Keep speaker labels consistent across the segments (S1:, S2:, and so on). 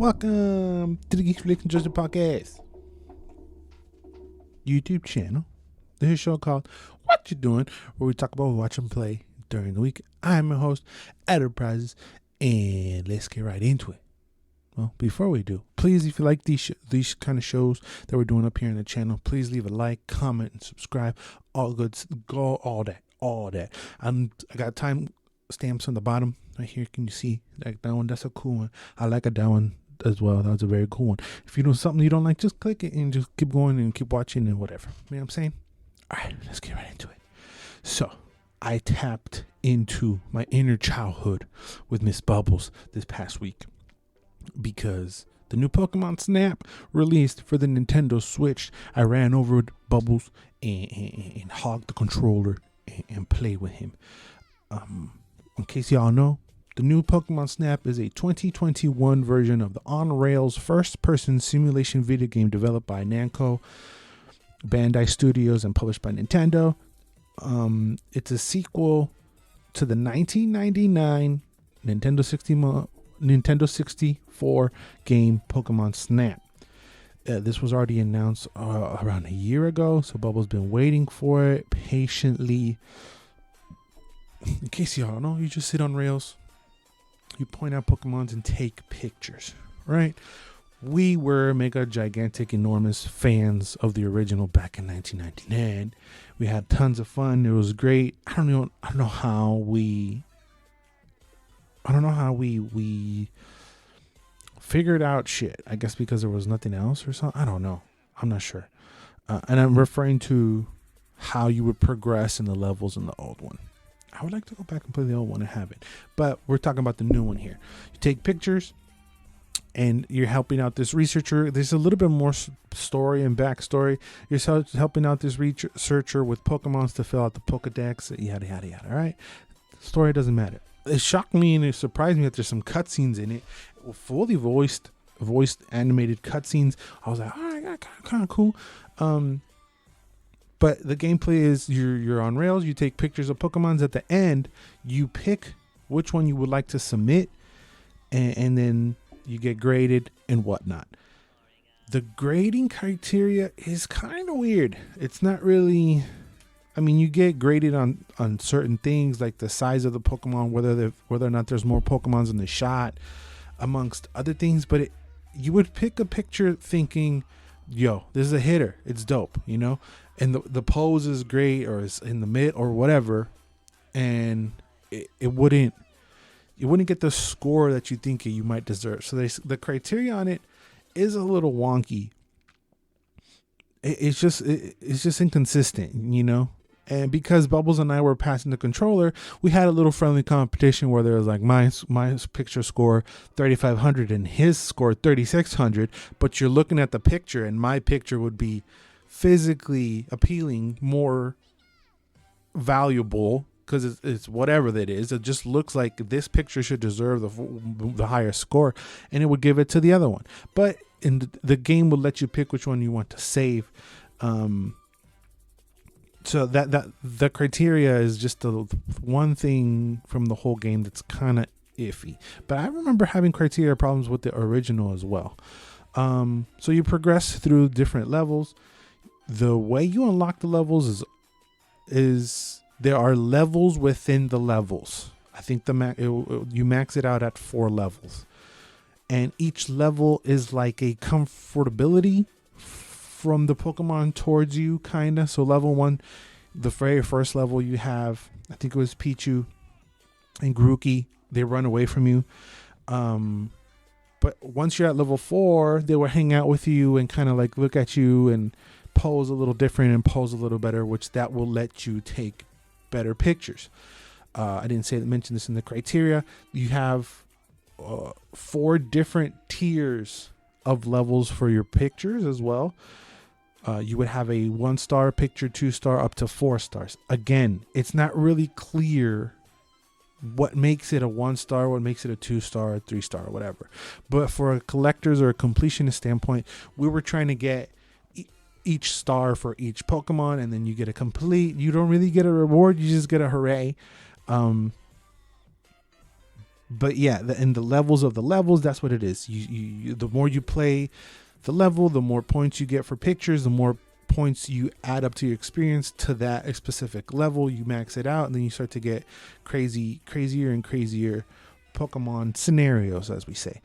S1: Welcome to the Geeks podcast YouTube channel. This is a show called What You Doing, where we talk about watch and play during the week. I'm your host, Enterprises, and let's get right into it. Well, before we do, please, if you like these kind of shows that we're doing up here on the channel, please leave a like, comment, and subscribe. All that. I got time stamps on the bottom right here. Can you see that one? That's a cool one. I like that one as well. That was a very cool one. If you know something you don't like, just click it and just keep going and keep watching and whatever. You know what I'm saying? All right, let's get right into it. So I tapped into my inner childhood with Miss Bubbles this past week because the new Pokemon Snap released for the Nintendo Switch. I ran over with Bubbles and hogged the controller and played with him. In case y'all know, the new Pokemon Snap is a 2021 version of the on-rails first-person simulation video game developed by Namco Bandai Studios and published by Nintendo. It's a sequel to the 1999 Nintendo 64 game Pokemon Snap. This was already announced around a year ago, so Bubbles been waiting for it patiently. In case y'all don't know, you just sit on rails, you point out Pokemons and take pictures, right? We were mega gigantic enormous fans of the original back in 1999. We had tons of fun. It was great. I don't know how we figured out shit. I guess because there was nothing else or something. I don't know. I'm not sure. And I'm referring to how you would progress in the levels in the old one. I would like to go back and play the old one. I haven't, but we're talking about the new one here. You take pictures and you're helping out this researcher. There's a little bit more story and backstory. You're helping out this researcher with Pokemons to fill out the Pokedex, yada, yada, yada. All right. Story doesn't matter. It shocked me and it surprised me that there's some cutscenes in it, fully voiced animated cutscenes. I was like, all right, kind of cool. But the gameplay is you're on rails. You take pictures of Pokemons. At the end, you pick which one you would like to submit, and then you get graded and whatnot. The grading criteria is kind of weird. It's not really. I mean, you get graded on certain things like the size of the Pokemon, whether or not there's more Pokemons in the shot, amongst other things. But you would pick a picture thinking, yo, this is a hitter. It's dope, you know? And the pose is great or is in the mid or whatever. And it wouldn't get the score that you think you might deserve. So the criteria on it is a little wonky. It's just inconsistent, you know? And because Bubbles and I were passing the controller, we had a little friendly competition where there was like my picture score 3,500 and his score 3,600. But you're looking at the picture and my picture would be physically appealing, more valuable because it's whatever that is. It just looks like this picture should deserve the higher score, and it would give it to the other one. But in the game would let you pick which one you want to save. So that the criteria is just the one thing from the whole game that's kind of iffy. But I remember having criteria problems with the original as well. So you progress through different levels. The way you unlock the levels is there are levels within the levels. I think you max it out at 4 levels, and each level is like a comfortability from the Pokemon towards you, kind of. So level 1, the very first level, you have, I think it was Pichu and Grookey. They run away from you. But once you're at level 4, they will hang out with you and kind of like look at you and pose a little different and pose a little better, which that will let you take better pictures. I didn't mention this in the criteria. You have 4 different tiers of levels for your pictures as well. You would have a 1-star picture, 2-star, up to 4 stars. Again, it's not really clear what makes it a 1-star, what makes it a 2-star, 3-star, whatever. But for a collector's or a completionist standpoint, we were trying to get each star for each Pokemon, and then you get a complete. You don't really get a reward, you just get a hooray. But yeah, in the levels of the levels, that's what it is. You the more you play the level, the more points you get for pictures, the more points you add up to your experience to that specific level. You max it out, and then you start to get crazier and crazier Pokemon scenarios, as we say.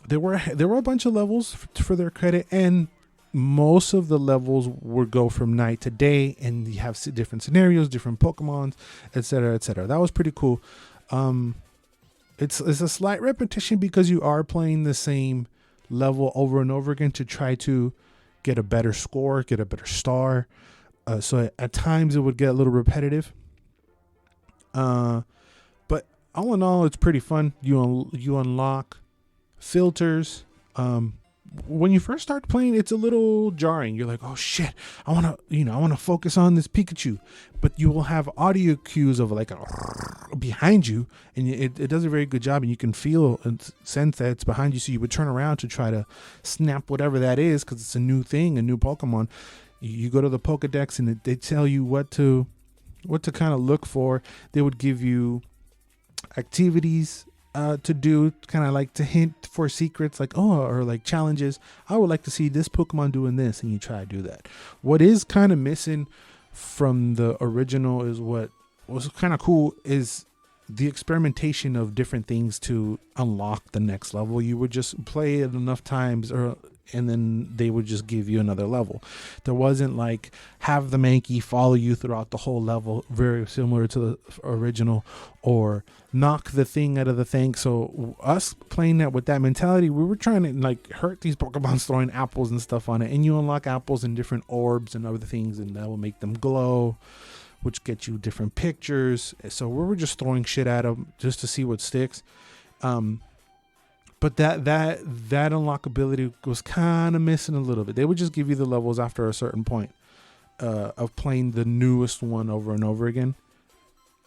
S1: There were a bunch of levels for their credit, and most of the levels would go from night to day, and you have different scenarios, different Pokemons, etc., etc. That was pretty cool. It's a slight repetition because you are playing the same level over and over again to try to get a better score, get a better star. So at times it would get a little repetitive. But all in all, it's pretty fun. You unlock filters. When you first start playing, it's a little jarring. You're like, oh shit, I want to focus on this Pikachu, but you will have audio cues of like behind you, and it does a very good job, and you can feel and sense that it's behind you. So you would turn around to try to snap whatever that is, because it's a new thing, a new Pokemon. You go to the Pokedex, and they tell you what to kind of look for. They would give you activities to do, kind of like to hint for secrets, like or like challenges. I would like to see this Pokemon doing this, and you try to do that. What is kind of missing from the original is what was kind of cool is the experimentation of different things to unlock the next level. You would just play it enough times, and then they would just give you another level. There wasn't like have the Mankey follow you throughout the whole level, very similar to the original, or knock the thing out of the thing. So us playing that with that mentality, we were trying to like hurt these Pokemon, throwing apples and stuff on it, and you unlock apples in different orbs and other things, and that will make them glow, which gets you different pictures. So we were just throwing shit at them just to see what sticks. But that unlockability was kind of missing a little bit. They would just give you the levels after a certain point of playing the newest one over and over again.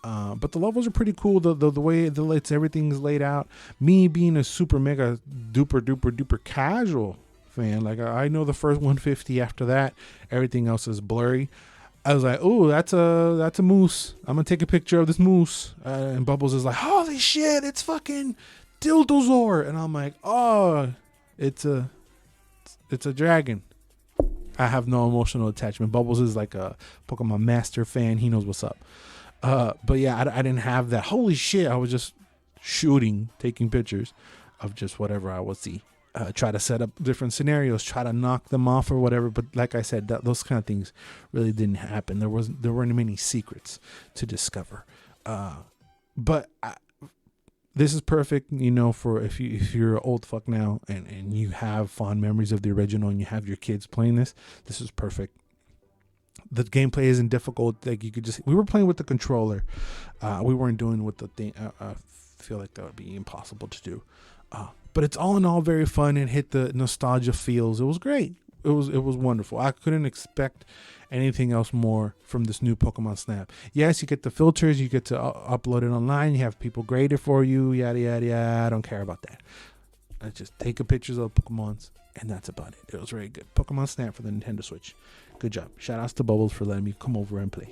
S1: But the levels are pretty cool. The way everything's laid out. Me being a super mega duper casual fan, like I know the first 150. After that, everything else is blurry. I was like, oh, that's a moose. I'm gonna take a picture of this moose. And Bubbles is like, holy shit, it's fucking Dildosaur. And I'm like, oh, it's a dragon. I have no emotional attachment. Bubbles is like a Pokemon Master fan. He knows what's up. But yeah, I didn't have that. Holy shit, I was just taking pictures of just whatever I would see. Try to set up different scenarios, try to knock them off or whatever. But like I said, those kind of things really didn't happen. There weren't many secrets to discover. But this is perfect, for if you're an old fuck now and you have fond memories of the original and you have your kids playing this is perfect. The gameplay isn't difficult. Like we were playing with the controller. We weren't doing with the thing. I feel like that would be impossible to do. But it's all in all very fun and hit the nostalgia feels. It was great. It was wonderful. I couldn't expect anything else more from this new Pokemon Snap. Yes, you get the filters. You get to upload it online. You have people grade it for you. Yada, yada, yada. I don't care about that. I just take a pictures of Pokemons, and that's about it. It was very good. Pokemon Snap for the Nintendo Switch. Good job. Shout outs to Bubbles for letting me come over and play.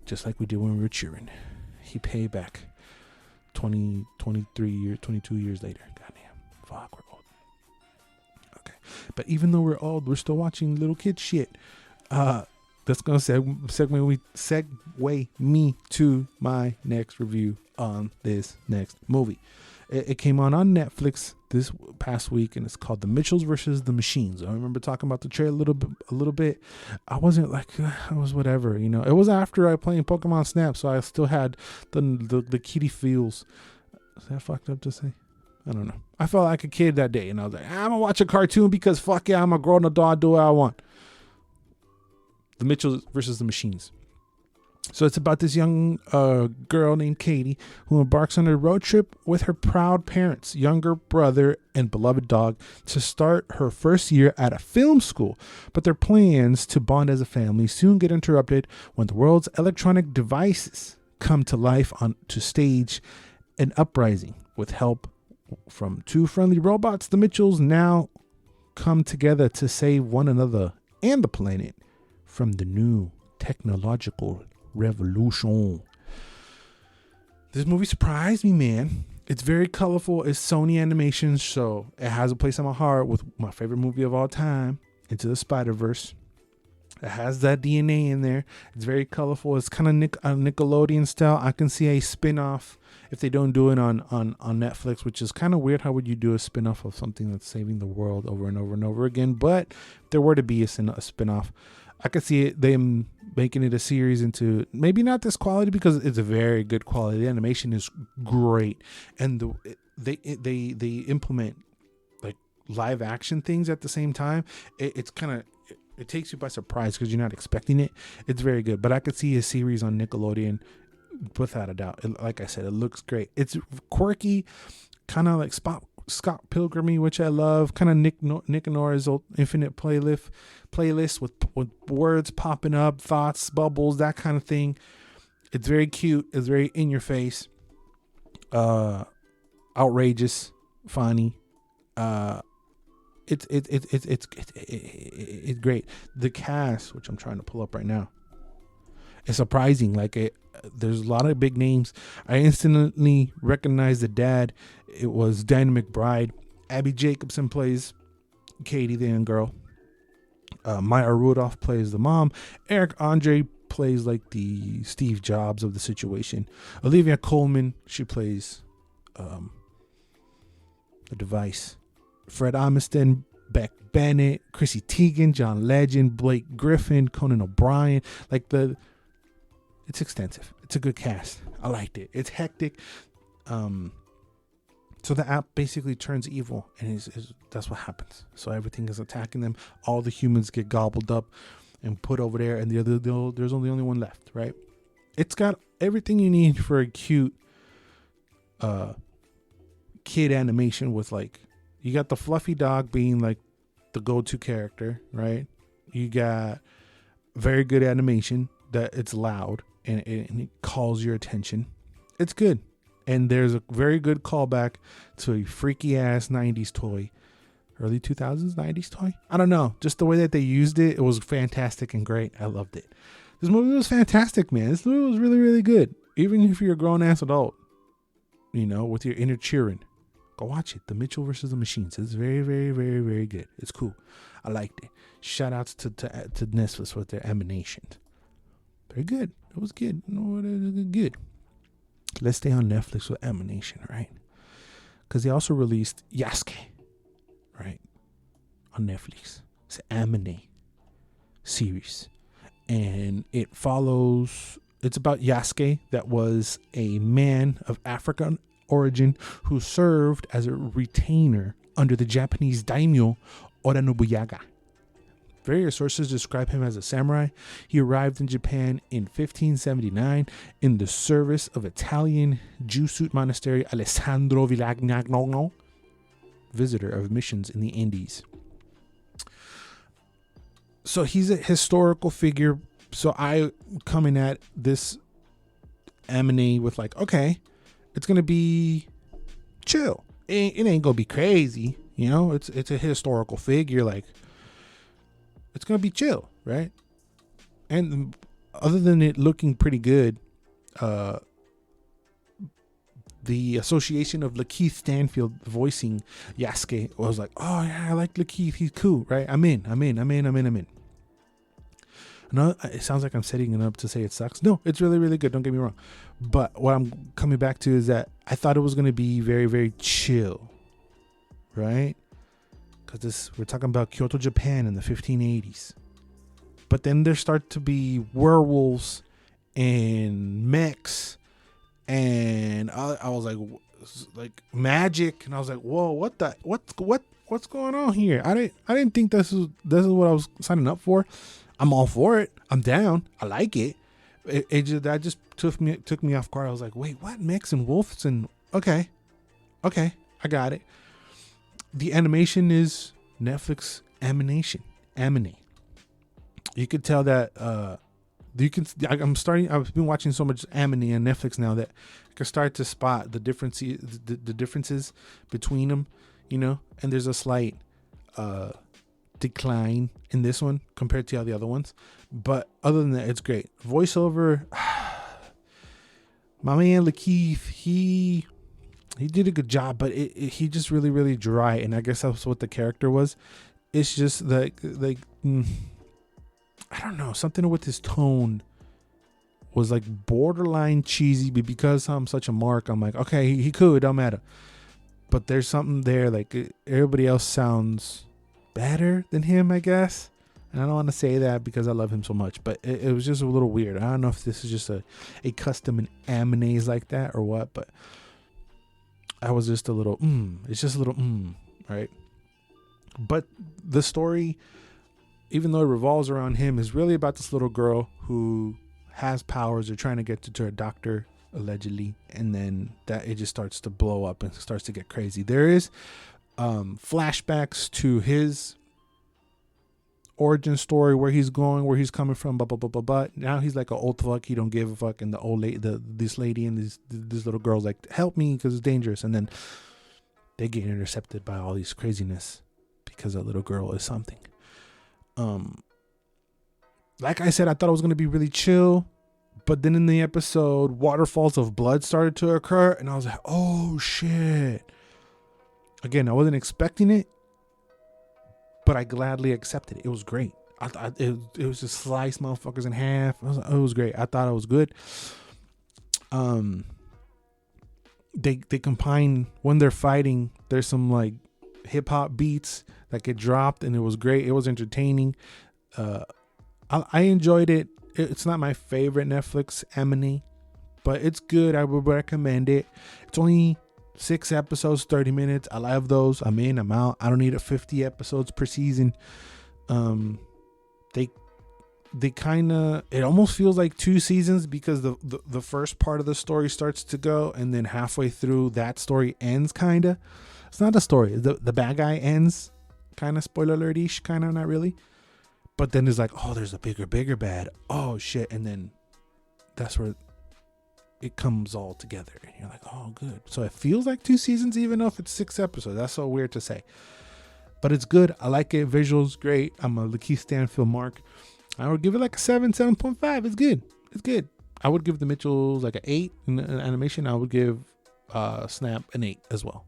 S1: Just like we did when we were cheering. He paid back 22 years later. Goddamn. Fuck, we're old. Okay. But even though we're old, we're still watching little kid shit. That's going to segue me to my next review on this next movie. It came on Netflix this past week, and it's called The Mitchells versus the Machines. I remember talking about the trailer a little bit. I wasn't like, I was whatever, It was after I played Pokemon Snap, so I still had the kitty feels. Is that fucked up to say? I don't know. I felt like a kid that day, and I was like, I'm gonna watch a cartoon because fuck yeah, I'm a grown adult, do what I want. The Mitchells versus the Machines. So it's about this young girl named Katie who embarks on a road trip with her proud parents, younger brother, and beloved dog to start her first year at a film school. But their plans to bond as a family soon get interrupted when the world's electronic devices come to life to stage an uprising. With help from two friendly robots, the Mitchells now come together to save one another and the planet from the new technological revolution. This movie surprised me, man. It's very colorful. It's Sony Animation, so it has a place in my heart with my favorite movie of all time, Into the Spider-Verse. It has that DNA in there. It's very colorful. It's kind of Nickelodeon style. I can see a spin-off if they don't do it on Netflix, which is kind of weird. How would you do a spin-off of something that's saving the world over and over and over again? But if there were to be a spin-off, I could see them making it a series into maybe not this quality, because it's a very good quality. The animation is great, and they implement like live action things at the same time. It's kind of, it takes you by surprise because you're not expecting it. It's very good, but I could see a series on Nickelodeon without a doubt. Like I said, it looks great. It's quirky, kind of like Scott Pilgrim-y, which I love. Kind of Nick and Nora's old Infinite playlist with words popping up, thoughts, bubbles, that kind of thing. It's very cute. It's very in your face, outrageous, funny. It's great. The cast, which I'm trying to pull up right now, is surprising. There's a lot of big names. I instantly recognized the dad. It was Dan McBride. Abby Jacobson plays Katie, the young girl. Maya Rudolph plays the mom. Eric Andre plays like the Steve Jobs of the situation. Olivia Colman, she plays the device. Fred Armisen, Beck Bennett, Chrissy Teigen, John Legend, Blake Griffin, Conan O'Brien. It's extensive. It's a good cast. I liked it. It's hectic. So the app basically turns evil, and that's what happens. So everything is attacking them. All the humans get gobbled up and put over there, and there's only one left, right? It's got everything you need for a cute kid animation with you got the fluffy dog being like the go-to character, right? You got very good animation that it's loud and it calls your attention. It's good. And there's a very good callback to a freaky ass 90s toy, early 2000s 90s toy. I don't know. Just the way that they used it, it was fantastic and great. I loved it. This movie was fantastic, man. This movie was really, really good. Even if you're a grown ass adult, with your inner cheering, go watch it. The Mitchell versus the Machines. It's very, very, very, very good. It's cool. I liked it. Shout outs to Netflix with their animations. Very good. It was good. Good. Let's stay on Netflix with animation, right? Because they also released Yasuke, right? On Netflix. It's an anime series. And it's about Yasuke, that was a man of African origin who served as a retainer under the Japanese daimyo Oda Nobunaga. Various sources describe him as a samurai. He arrived in Japan in 1579 in the service of Italian Jesuit monastery Alessandro Villagnano, visitor of missions in the Indies. So he's a historical figure. So I coming at this anime with okay, it's gonna be chill. It ain't gonna be crazy, It's a historical figure, it's gonna be chill, right? And other than it looking pretty good, the association of Lakeith Stanfield voicing Yasuke was like, oh yeah, I like Lakeith, he's cool, right? I'm in. No, it sounds like I'm setting it up to say it sucks. No, it's really, really good. Don't get me wrong. But what I'm coming back to is that I thought it was going to be very, very chill, right? Because we're talking about Kyoto, Japan in the 1580s. But then there start to be werewolves and mechs, and I was like magic, and I was like, whoa, what's going on here? I didn't think this is what I was signing up for. I'm all for it. I'm down. I like it. That just took me off guard. I was like, wait, what? Mechs and wolves and okay, I got it. The animation is Netflix animation. You could tell that I've been watching so much anime on Netflix now that I can start to spot the differences between them, and there's a slight decline in this one compared to all the other ones, but other than that, it's great. Voiceover, My man Lakeith, he did a good job, but he just really, really dry. And I guess that's what the character was. It's just like I don't know, something with his tone was like borderline cheesy, but because I'm such a mark, I'm like, okay, he could, it don't matter. But there's something there, like everybody else sounds better than him, I guess. And I don't want to say that because I love him so much, but it was just a little weird. I don't know if this is just a custom in animes like that or what, but I was just a little, it's just a little, right? But the story, even though it revolves around him, is really about this little girl who has powers. They're trying to get to a doctor, allegedly, and then that it just starts to blow up and starts to get crazy. There is flashbacks to his origin story, where he's going, where he's coming from, blah blah blah blah blah. Now he's like an old fuck, he don't give a fuck, and the old lady, this lady and this little girl's like, help me because it's dangerous, and then they get intercepted by all these craziness because a little girl is something. Like I said, I thought it was going to be really chill, but then in the episode, waterfalls of blood started to occur, and I was like, oh shit. Again, I wasn't expecting it, but I gladly accepted it. It was great. I thought it was just slice motherfuckers in half. It was great. I thought it was good. They combine, when they're fighting, there's some like hip hop beats that get dropped, and it was great. It was entertaining. I enjoyed it. It's not my favorite Netflix anime, but it's good. I would recommend it. It's only 6 episodes, 30 minutes. I love those. I'm in, I'm out. I don't need 50 episodes per season. They kind of, it almost feels like 2 seasons, because the first part of the story starts to go, and then halfway through that story ends, kind of. It's not a story. The bad guy ends, kind of spoiler alert-ish, kind of, not really. But then it's like, oh, there's a bigger bad. Oh shit. And then that's where it comes all together, and you're like, oh good. So it feels like 2 seasons, even though if it's 6 episodes. That's so weird to say, but it's good. I like it. Visuals great. I'm a Lakeith Stanfield mark. I would give it like a 7.5. It's good. I would give the Mitchells like an 8 in animation. I would give Snap an 8 as well.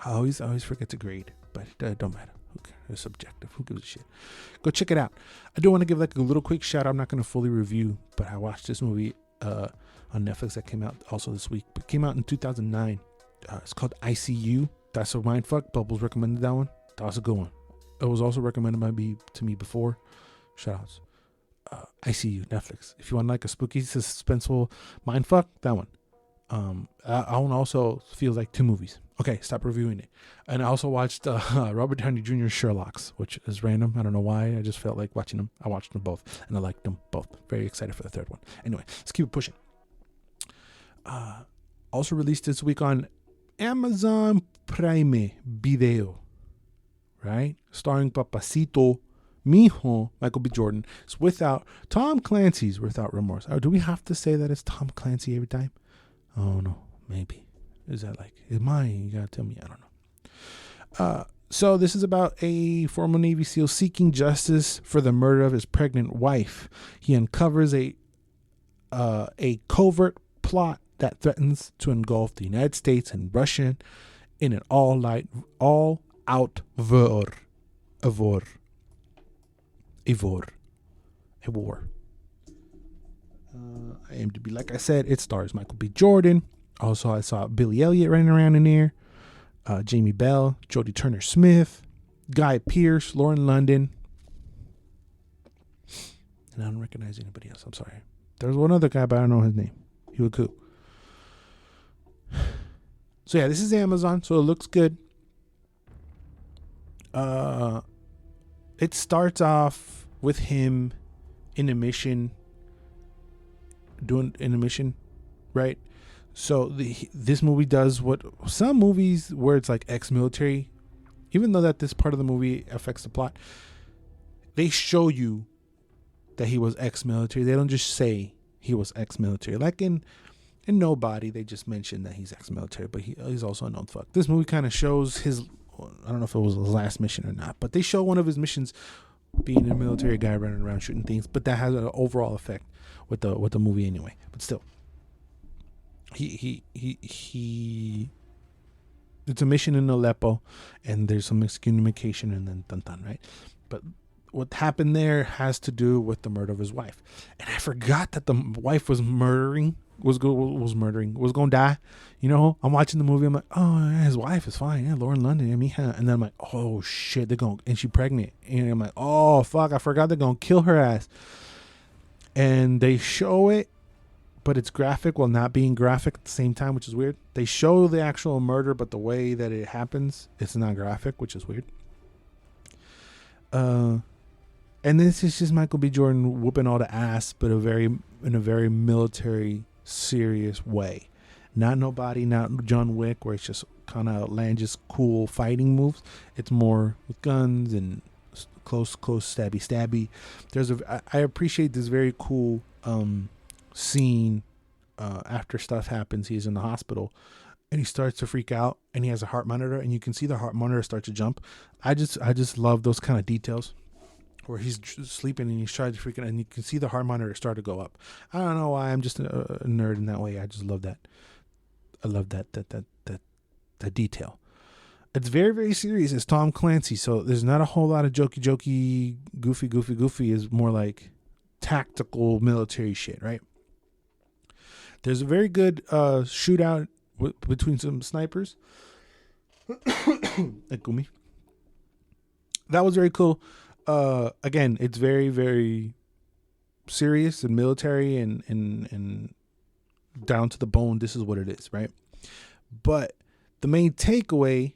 S1: I always forget to grade, but it don't matter. Okay, it's subjective. Who gives a shit? Go check it out. I do want to give like a little quick shout out. I'm not going to fully review, but I watched this movie on Netflix that came out also this week, but came out in 2009. It's called ICU. That's a mindfuck. Bubbles recommended that one. That was a good one. It was also recommended to me before. Shout outs. ICU, Netflix. If you want like a spooky, suspenseful mindfuck, that one. I one also feels like 2 movies. Okay, stop reviewing it. And I also watched Robert Downey Jr. Sherlock's, which is random. I don't know why. I just felt like watching them. I watched them both, and I liked them both. Very excited for the 3rd one. Anyway, let's keep it pushing. Also released this week on Amazon Prime Video, right? Starring Papacito, Mijo, Michael B. Jordan. It's without Tom Clancy's without remorse. Oh, do we have to say that it's Tom Clancy every time? Oh no, maybe. Is that like, is mine? You gotta tell me. I don't know. So this is about a former Navy SEAL seeking justice for the murder of his pregnant wife. He uncovers a covert plot that threatens to engulf the United States and Russia in an all-out war. IMDb, like I said, it stars Michael B. Jordan. Also, I saw Billy Elliot running around in there. Jamie Bell, Jodie Turner-Smith, Guy Pearce, Lauren London. And I don't recognize anybody else. I'm sorry. There's one other guy, but I don't know his name. He was cool. So yeah, this is Amazon, so it looks good. It starts off with him in a mission, right? So this movie does what some movies where it's like ex-military, even though that this part of the movie affects the plot, they show you that he was ex-military. They don't just say he was ex-military. Like in Nobody, they just mention that he's ex-military, but he's also a known fuck. This movie kind of shows his, I don't know if it was his last mission or not, but they show one of his missions being a military guy running around shooting things, but that has an overall effect with the movie anyway. But still, he it's a mission in Aleppo, and there's some miscommunication, and then dun, right? But what happened there has to do with the murder of his wife, and I forgot that the wife was going to die. You know, I'm watching the movie. I'm like, oh, yeah, his wife is fine. Yeah, Lauren London. I mean, and then I'm like, oh shit, and she's pregnant, and I'm like, oh fuck, I forgot they're gonna kill her ass. And they show it, but it's graphic while not being graphic at the same time, which is weird. They show the actual murder, but the way that it happens, it's not graphic, which is weird. And this is just Michael B. Jordan whooping all the ass, but in a very military, serious way. Not nobody, not John Wick, where it's just kind of outlandish, cool fighting moves. It's more with guns and close, stabby. I appreciate this very cool scene after stuff happens. He's in the hospital and he starts to freak out, and he has a heart monitor, and you can see the heart monitor start to jump. I just love those kind of details where he's sleeping and he's trying to freak out, and you can see the heart monitor start to go up. I don't know why, I'm just a nerd in that way. I just love that. I love that detail. It's very, very serious. It's Tom Clancy, so there's not a whole lot of jokey, goofy. It's more like tactical military shit, right? There's a very good shootout between some snipers. Like Gumi. That was very cool. Again, it's very, very serious and military and down to the bone. This is what it is, right? But the main takeaway,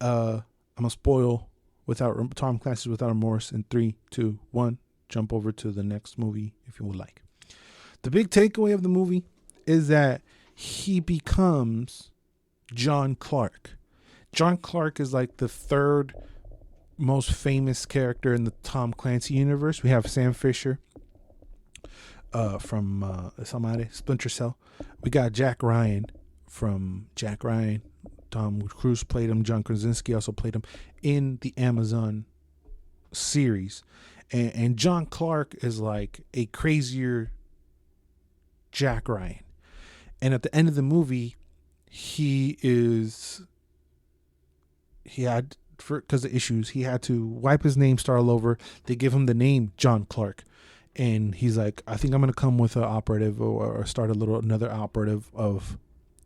S1: I'm gonna spoil without Tom Clancy's Without Remorse in 3, 2, 1. Jump over to the next movie if you would like. The big takeaway of the movie is that he becomes John Clark. John Clark is like the third most famous character in the Tom Clancy universe. We have Sam Fisher from Splinter Cell. We got Jack Ryan from Jack Ryan. Tom Cruise played him. John Krasinski also played him in the Amazon series. And John Clark is like a crazier Jack Ryan. And at the end of the movie, because of issues, he had to wipe his name, start all over. They give him the name John Clark, and he's like, I think I'm gonna come with an operative or start another operative of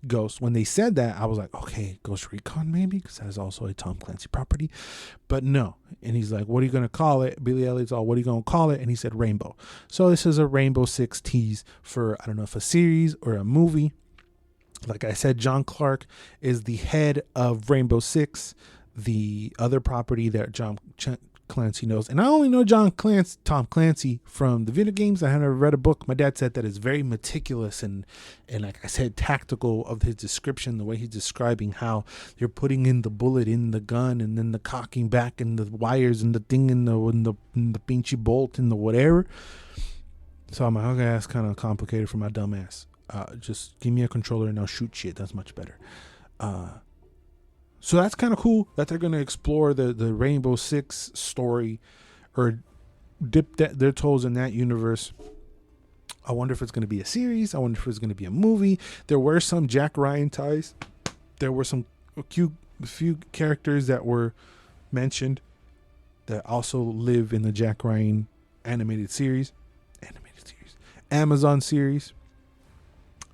S1: Ghost. When they said that, I was like, okay, Ghost Recon maybe, because that is also a Tom Clancy property. But no. And he's like, what are you gonna call it? Billy Elliot's all, what are you gonna call it? And he said Rainbow. So this is a Rainbow Six tease for, I don't know if a series or a movie. Like I said, John Clark is the head of Rainbow Six, the other property that John Clancy knows. And I only know Tom Clancy from the video games. I have never read a book. My dad said that it's very meticulous and like I said, tactical of his description, the way he's describing how you're putting in the bullet in the gun and then the cocking back and the wires and the thing in the pinchy bolt and the whatever. So I'm like, okay, that's kind of complicated for my dumb ass. Just give me a controller and I'll shoot shit. That's much better. So that's kind of cool that they're going to explore the Rainbow Six story or dip their toes in that universe. I wonder if it's going to be a series. I wonder if it's going to be a movie. There were some Jack Ryan ties. There were a few characters that were mentioned that also live in the Jack Ryan animated series, Amazon series.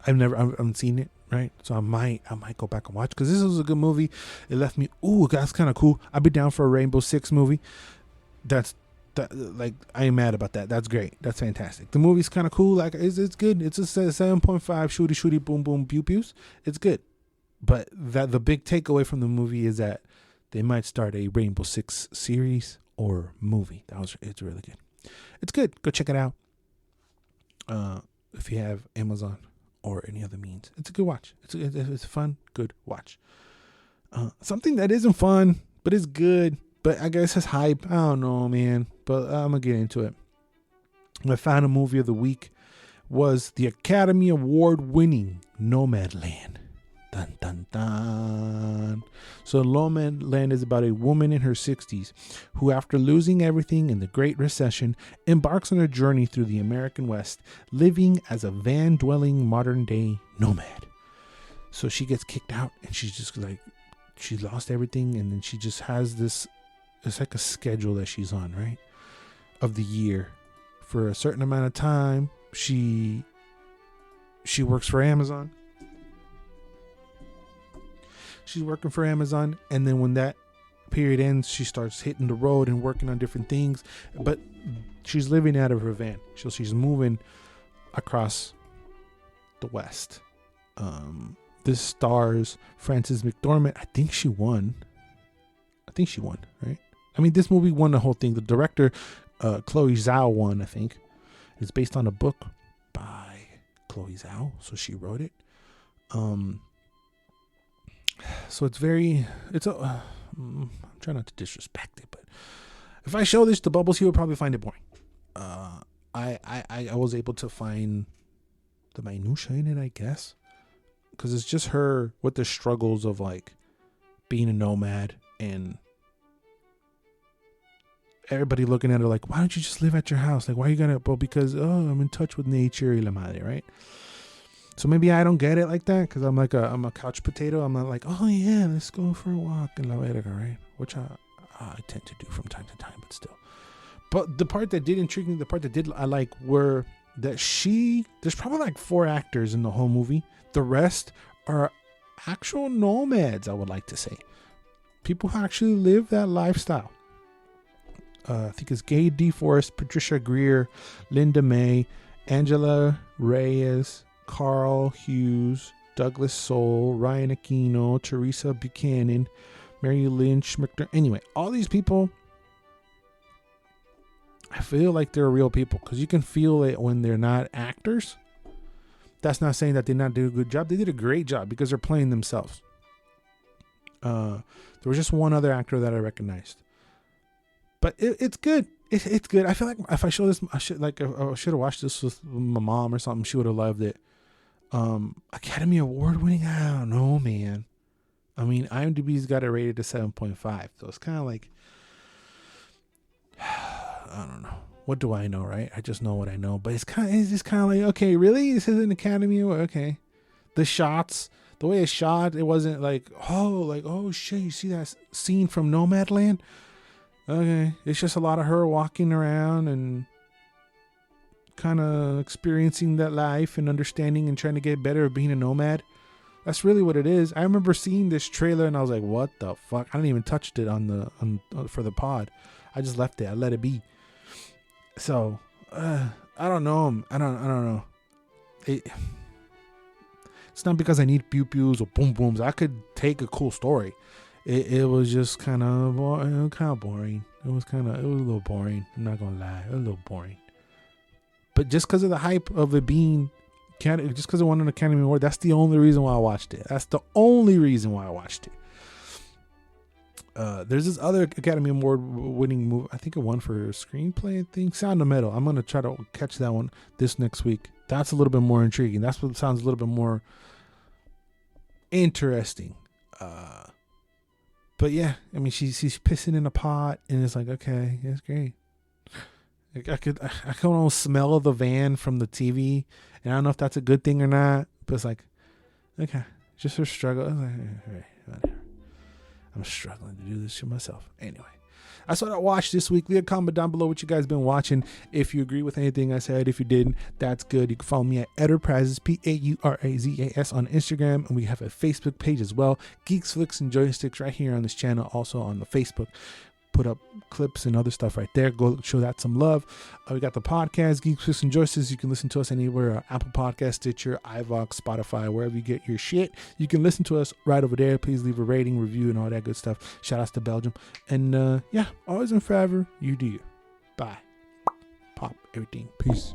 S1: I haven't seen it. Right, so I might go back and watch, because this was a good movie. It left me, that's kind of cool. I'd be down for a Rainbow Six movie. Like, I ain't mad about that. That's great. That's fantastic. The movie's kind of cool. Like, it's good. It's a 7.5 shooty boom boom pew pews. It's good, but the big takeaway from the movie is that they might start a Rainbow Six series or movie. It's really good. It's good. Go check it out. If you have Amazon or any other means, it's a good watch. It's a fun, good watch. Something that isn't fun, but is good, but I guess has hype. I don't know, man, but I'm gonna get into it. My final movie of the week was the Academy Award winning Nomadland. Dun dun dun. So Nomadland is about a woman in her 60s who, after losing everything in the Great Recession, embarks on a journey through the American West, living as a van-dwelling modern-day nomad. So she gets kicked out, and she's just like, she lost everything, and then she just has this, it's like a schedule that she's on, right, of the year. For a certain amount of time, she works for Amazon. She's working for Amazon, and then when that period ends, she starts hitting the road and working on different things. But she's living out of her van, so she's moving across the West. This stars Frances McDormand. I think she won, right? I mean, this movie won the whole thing. The director, Chloe Zhao, won, I think. It's based on a book by Chloe Zhao, so she wrote it. So I'm trying not to disrespect it, but if I show this to Bubbles, he would probably find it boring. I was able to find the minutia in it, I guess, because it's just her with the struggles of like being a nomad and everybody looking at her like, why don't you just live at your house? Like, why you gotta? Well, because I'm in touch with nature, y la madre, right? So maybe I don't get it like that because I'm a couch potato. I'm not like, oh yeah, let's go for a walk in La Verga, right? Which I tend to do from time to time, but still. But the part that did intrigue me, the part that did I like, were that there's probably like 4 actors in the whole movie. The rest are actual nomads, I would like to say. People who actually live that lifestyle. I think it's Gay DeForest, Patricia Greer, Linda May, Angela Reyes, Carl Hughes, Douglas Soul, Ryan Aquino, Teresa Buchanan, Mary Lynch, anyway, all these people, I feel like they're real people because you can feel it when they're not actors. That's not saying that they not do a good job. They did a great job because they're playing themselves. There was just one other actor that I recognized, but it's good. It's good. I feel like if I show this, I should have watched this with my mom or something. She would have loved it. Academy Award winning? I don't know, man. I mean, IMDb's got it rated to 7.5, so it's kind of like, I don't know. What do I know, right? I just know what I know. But it's just kind of like, okay, really? This is an Academy Award? Okay. The shots, the way it's shot, it wasn't like, oh shit, you see that scene from Nomadland? Okay. It's just a lot of her walking around and kind of experiencing that life and understanding and trying to get better at being a nomad. That's really what it is. I remember seeing this trailer and I was like, what the fuck? I didn't even touch it for the pod. I just left it. I let it be. So, I don't know. I don't know. It's not because I need pew pews or boom booms. I could take a cool story. It was just kind of boring. It was a little boring. I'm not gonna lie, a little boring. But just because of the hype of it being, just because it won an Academy Award, that's the only reason why I watched it. That's the only reason why I watched it. There's this other Academy Award winning movie. I think it won for screenplay. I think Sound of Metal. I'm gonna try to catch that one this next week. That's a little bit more intriguing. That's what sounds a little bit more interesting. But yeah, I mean, she's pissing in a pot, and it's like, okay, that's great. I can almost smell the van from the TV, and I don't know if that's a good thing or not. But it's like, okay, just her struggle. I was like, all right, whatever. I'm struggling to do this to myself. Anyway, that's what I watched this week. Leave a comment down below what you guys been watching. If you agree with anything I said, if you didn't, that's good. You can follow me at Enterprises, Paurazas on Instagram, and we have a Facebook page as well. Geeks, Flicks, and Joysticks right here on this channel. Also on the Facebook. Put up clips and other stuff right there. Go show that some love. We got the podcast, Geeks, Flicks, and Joysticks. You can listen to us anywhere, Apple Podcast, Stitcher, iVoox, Spotify, wherever you get your shit. You can listen to us right over there. Please leave a rating, review, and all that good stuff. Shout outs to Belgium. And yeah, always and forever, you do you. Bye. Pop everything. Peace.